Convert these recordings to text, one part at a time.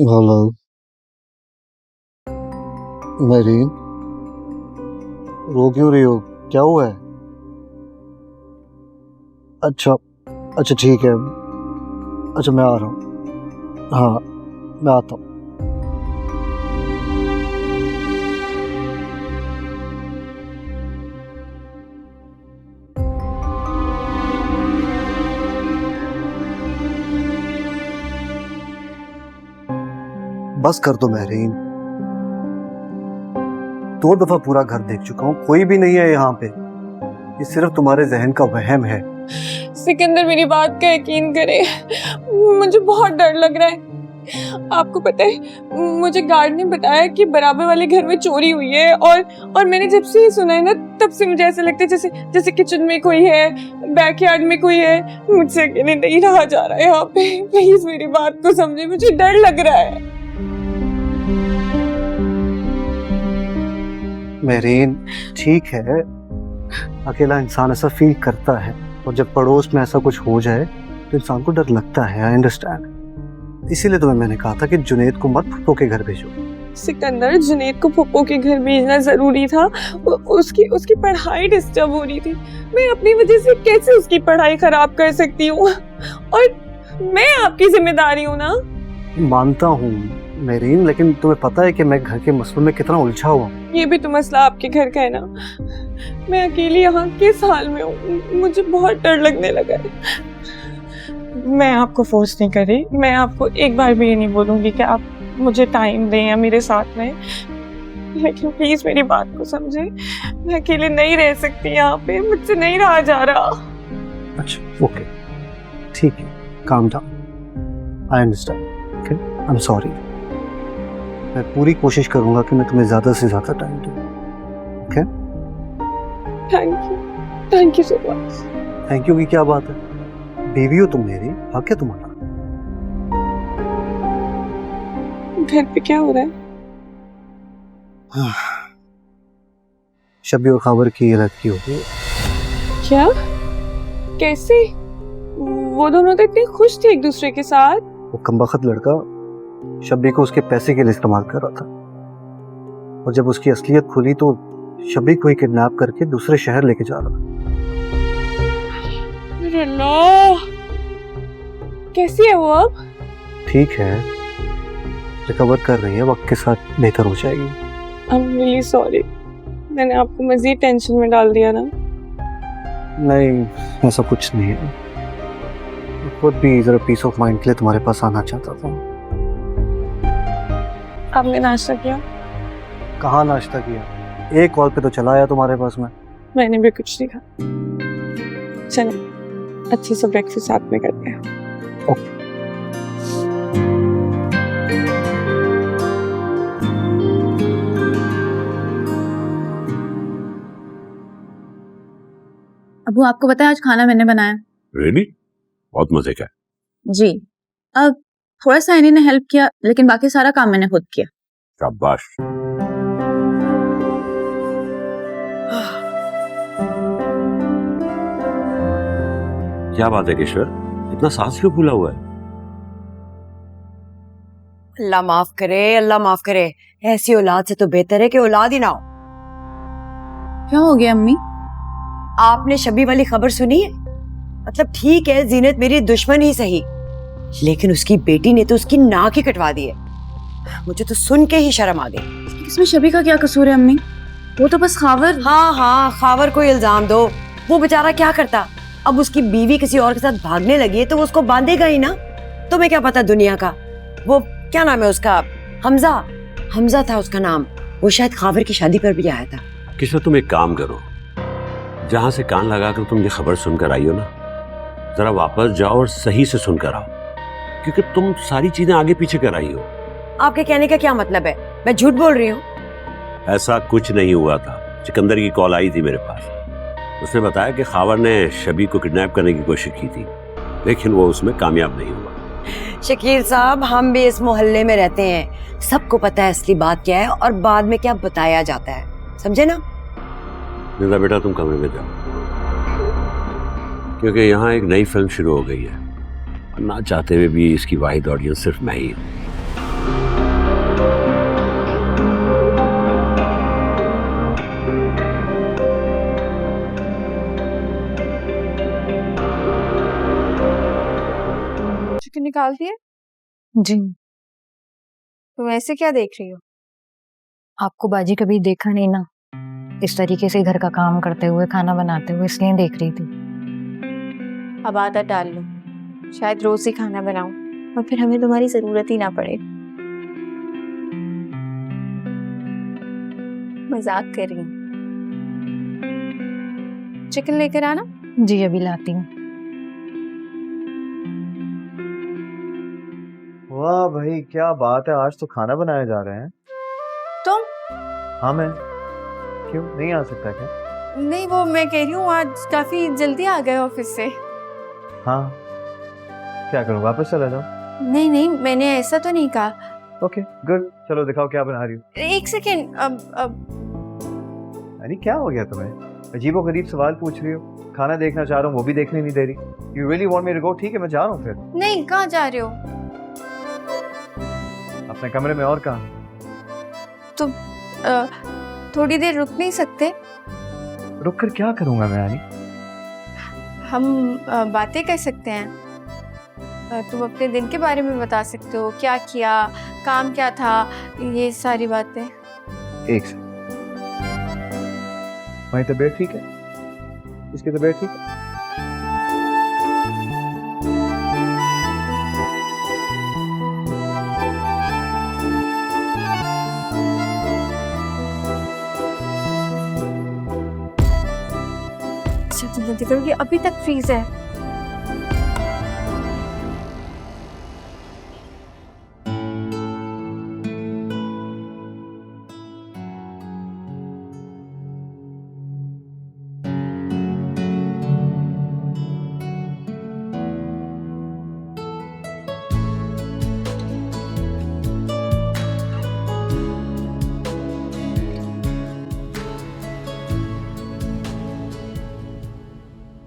Hello मेरी, रो क्यों रही हो? क्या हुआ है? अच्छा अच्छा ठीक है। अच्छा मैं आ रहा हूँ। हाँ मैं आता हूँ। बस कर दो महरीन, 2 दफा पूरा घर देख चुका हूँ, कोई भी नहीं है यहाँ पे। ये सिर्फ तुम्हारे जहन का वहम है। सिकंदर मेरी बात का यकीन करे, मुझे बहुत डर लग रहा है। आपको पता है, मुझे गार्ड ने बताया कि बराबर वाले घर में चोरी हुई है और मैंने जब से ये सुना है ना, तब से मुझे ऐसा लगता है जैसे जैसे किचन में कोई है, बैकयार्ड में कोई है। मुझसे अकेले नहीं रहा जा रहा है यहाँ पे। प्लीज मेरी बात को समझे, मुझे डर लग रहा है। महरीन ठीक है, अकेला इंसान ऐसा फील करता है, और जब पड़ोस में ऐसा कुछ हो जाए तो इंसान को डर लगता है। I understand. इसीलिए तुम्हें मैंने कहा था कि जुनेद को मत फूफो के घर भेजो। सिकंदर, जुनेद को फूफो के घर भेजना जरूरी था। उसकी पढ़ाई डिस्टर्ब हो रही थी। मैं अपनी वजह से कैसे उसकी पढ़ाई खराब कर सकती हूँ? और मैं आपकी जिम्मेदारी हूँ ना। मानता हूँ मेरीन, लेकिन तुम्हें पता है कि मैं घर के मसलों में कितना उलझा हुआ हूँ। ये भी तो मसला आपके घर का है ना। मैं अकेली यहाँ किस हाल में हूँ, मुझे बहुत डर लगने लगा है। मैं आपको फोर्स नहीं कर रही, मैं आपको एक बार भी ये नहीं बोलूंगी कि आप मुझे टाइम दें या मेरे साथ में, लेकिन प्लीज मेरी बात को समझे। मैं अकेले नहीं रह सकती यहाँ पे, मुझसे नहीं रहा जा रहा। अच्छा ओके ठीक है, calm down. I understand. Okay I am sorry. मैं पूरी कोशिश करूंगा कि मैं तुम्हें ज्यादा से ज्यादा टाइम दूं। Okay thank you so much. Thank you की क्या बात है? बीवी हो तुम मेरी, हक है तुम्हारा। घर पे क्या हो रहा है? शबी और खाबर की ये लड़की होती है। क्या? कैसे? वो दोनों तो इतने खुश थे एक दूसरे के साथ। वो कमबख्त लड़का शबी को उसके पैसे के लिए इस्तेमाल कर रहा था, और जब उसकी असलियत खुली तो शबी को ही किडनैप करके दूसरे शहर लेके जा रहा था। अल्लाह, कैसी है वो अब? ठीक है, रिकवर कर रही है, वक्त के साथ बेहतर हो जाएगी। आई एम रियली सॉरी, मैंने आपको मजीद टेंशन में डाल दिया ना। नहीं ऐसा कुछ नहीं है, खुद भी जरा पीस ऑफ माइंड के लिए तुम्हारे पास आना चाहता था। आपने नाश्ता किया? कहाँ नाश्ता किया, एक कॉल पे तो चला आया तुम्हारे पास में। मैंने भी कुछ नहीं खाया। चलो अच्छे से ब्रेकफास्ट साथ में करते हैं। ओके। अबू आपको पता है आज खाना मैंने बनाया। रियली? बहुत मजे का है। जी, अब थोड़ा सा इन्हीं ने हेल्प किया, लेकिन बाकी सारा काम मैंने खुद किया। शाबाश। क्या बात है किशोर, इतना सांस क्यों फूला हुआ है? अल्लाह माफ करे, अल्लाह माफ करे। ऐसी औलाद से तो बेहतर है कि औलाद ही ना हो। क्या हो गया अम्मी? आपने शबी वाली खबर सुनी है? मतलब ठीक है, जीनत मेरी दुश्मन ही सही, लेकिन उसकी बेटी ने तो उसकी नाक ही कटवा दी है। मुझे तो सुन के ही शर्म आ गई। इसमें शबी का क्या कसूर है अम्मी? वो तो बस खावर। हाँ, खावर को इल्जाम दो। वो बेचारा क्या करता? अब उसकी बीवी किसी और के साथ भागने लगी है तो वो उसको बांधेगा ही ना। तुम्हें क्या पता दुनिया का? वो क्या नाम है उसका? हमजा था उसका नाम। वो शायद खावर की शादी पर भी आया था। किशोर तुम एक काम करो, जहां से कान लगाकर तुम ये खबर सुनकर आई हो ना, जरा वापस जाओ और सही से सुनकर आओ, क्योंकि तुम सारी चीजें आगे पीछे कर आई हो। आपके कहने का क्या मतलब है? मैं झूठ बोल रही हूँ? ऐसा कुछ नहीं हुआ था। सिकंदर की कॉल आई थी मेरे पास, उसने बताया कि खावर ने शबी को किडनैप करने की कोशिश की थी, लेकिन वो उसमें कामयाब नहीं हुआ। शकील साहब, हम भी इस मोहल्ले में रहते हैं, सबको पता है असली बात क्या है और बाद में क्या बताया जाता है, समझे ना? निदा बेटा तुम कमरे में जाओ, क्योंकि यहाँ एक नई फिल्म शुरू हो गई है, ना चाहते हुए भी इसकी वाहिद ऑडियंस सिर्फ मैं ही हूँ। निकाल दिए? जी। तुम ऐसे क्या देख रही हो? आपको बाजी कभी देखा नहीं ना, इस तरीके से घर का काम करते हुए, खाना बनाते हुए, इसलिए देख रही थी। अब आदत डाल लो, शायद रोज ही खाना बनाऊं और फिर हमें तुम्हारी जरूरत ही ना पड़े। मजाक कर रही हूँ। चिकन लेकर आना। जी अभी लाती हूँ। वाह भाई क्या बात है, आज तो खाना बनाए जा रहे हैं। तुम? हाँ मैं। क्यों नहीं आ सकता क्या? नहीं, वो मैं कह रही हूँ आज काफी जल्दी आ गए ऑफिस से। हाँ क्या करूँ, वापस चला जाऊँ? नहीं नहीं, मैंने ऐसा तो नहीं कहा। ओके गुड, चलो दिखाओ क्या बना रही हो। एक सेकेंड, अब यानी क्या हो गया तुम्हें, अजीबो गरीब सवाल पूछ रही हो। खाना देखना चाह रहा हूँ वो भी देखने नहीं दे रही। You really want me to go? ठीक है मैं जा रहा हूँ फिर। नहीं, कहाँ जा रहे हो? अपने कमरे में। और कहाँ? तुम थोड़ी देर रुक नहीं सकते? रुक कर क्या करूंगा मैं यानी? हम बातें कर सकते हैं। तुम अपने दिन के बारे में बता सकते हो, क्या किया, काम क्या था, ये सारी बातें। एक से तुम्हारी तबीयत ठीक है? इसकी तबीयत ठीक है? जल्दी करो, ये अभी तक फ्रीज है।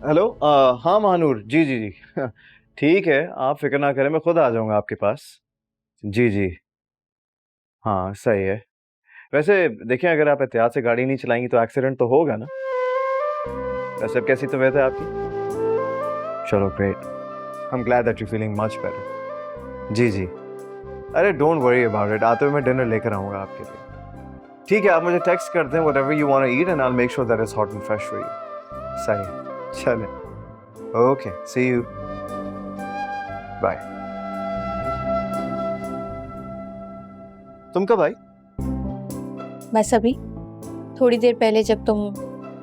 हेलो हाँ महानूर, जी जी जी ठीक है, आप फिक्र ना करें, मैं खुद आ जाऊंगा आपके पास। जी जी हाँ सही है। वैसे देखिए अगर आप एहतियात से गाड़ी नहीं चलाएंगी तो एक्सीडेंट तो होगा ना। वैसे अब कैसी तबीयत है आपकी? चलो great, I am glad that you feeling much better. जी जी अरे डोंट वरी अबाउट इट, आते हुए मैं डिनर लेकर आऊँगा आपके लिए। ठीक है आप मुझे टेक्स्ट कर दें whatever you want to eat and I will make sure that it's hot and fresh for you. सही है, चले ओके सी यू बाय। तुम कब आई? बस अभी थोड़ी देर पहले, जब तुम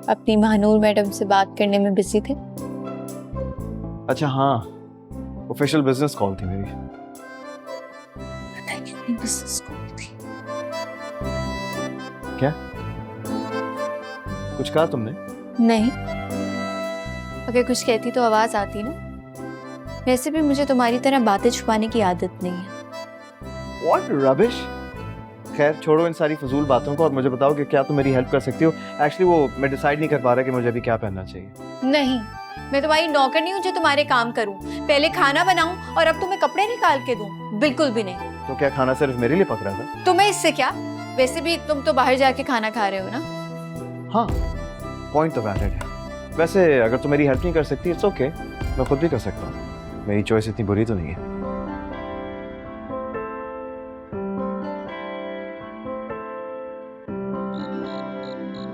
अपनी महानूर मैडम से बात करने में बिजी थे। अच्छा हाँ, ऑफिशियल बिजनेस कॉल थी मेरी। पता है कितनी बिजनेस कॉल थी। क्या कुछ कहा तुमने? नहीं, अगर कुछ कहती तो आवाज आती ना। वैसे भी मुझे तुम्हारी तरह बातें छुपाने की आदत नहीं है। What rubbish? खैर छोड़ो इन सारी फजूल बातों को और मुझे बताओ कि क्या तुम मेरी हेल्प कर सकती हो। एक्चुअली वो मैं डिसाइड नहीं कर पा रहा कि मुझे अभी क्या पहनना चाहिए। नहीं, मैं तुम्हारी नौकर नहीं हूँ जो तुम्हारे काम करूँ। पहले खाना बनाऊं और अब तुम्हें कपड़े निकाल के दूं? बिल्कुल भी नहीं। तो क्या खाना सिर्फ मेरे लिए पक रहा था? तुम्हें इससे क्या? वैसे भी तुम तो बाहर जाके खाना खा रहे हो ना। हाँ पॉइंट तो वैलिड है। वैसे अगर तुम मेरी हेल्प नहीं कर सकती इट्स ओके, मैं खुद भी कर सकता हूँ। मेरी चॉइस इतनी बुरी तो नहीं है।